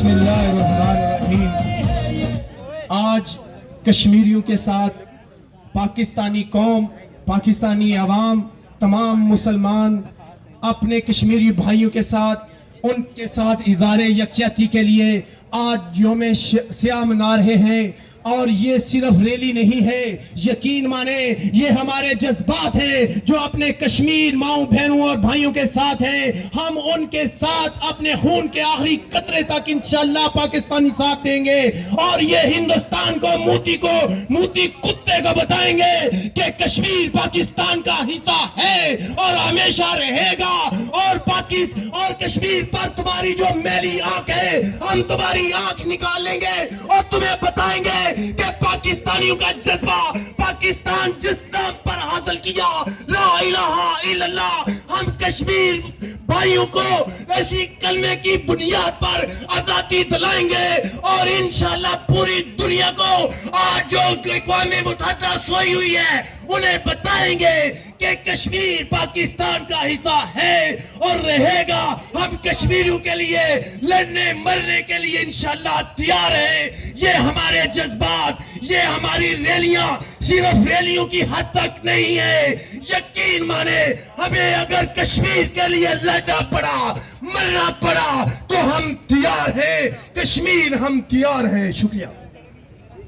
بسم اللہ الرحمن الرحیم۔ آج کشمیریوں کے ساتھ پاکستانی قوم، پاکستانی عوام، تمام مسلمان اپنے کشمیری بھائیوں کے ساتھ، ان کے ساتھ اظہار یکجہتی کے لیے آج یوم سیاہ منا رہے ہیں۔ اور یہ صرف ریلی نہیں ہے، یقین مانے یہ ہمارے جذبات ہیں جو اپنے کشمیر ماؤں بہنوں اور بھائیوں کے ساتھ ہیں۔ ہم ان کے ساتھ اپنے خون کے آخری قطرے تک انشاءاللہ پاکستانی ساتھ دیں گے، اور یہ ہندوستان کو موتی کتے کو بتائیں گے کہ کشمیر پاکستان کا حصہ ہے اور ہمیشہ رہے گا، اور کشمیر پر تمہاری جو میلی آنکھ ہے ہم تمہاری آنکھ نکال لیں گے اور تمہیں بتائیں گے کہ پاکستانیوں کا جذبہ، پاکستان جس نام پر حاصل کیا لا الہ الا اللہ، ہم کشمیر بھائیوں کو ایسی کلمے کی بنیاد پر آزادی دلائیں گے، اور انشاءاللہ پوری دنیا کو آج جو اقوام متحدہ سوئی ہوئی ہے انہیں بتائیں گے کہ کشمیر پاکستان کا حصہ ہے اور رہے گا۔ ہم کشمیریوں کے لیے لڑنے مرنے کے لیے انشاءاللہ تیار ہیں۔ یہ ہمارے جذبات، یہ ہماری ریلیاں صرف ریلیوں کی حد تک نہیں ہے، یقین مانے ہمیں اگر کشمیر کے لیے لڑنا پڑا، مرنا پڑا تو ہم تیار ہیں، کشمیر ہم تیار ہیں۔ شکریہ۔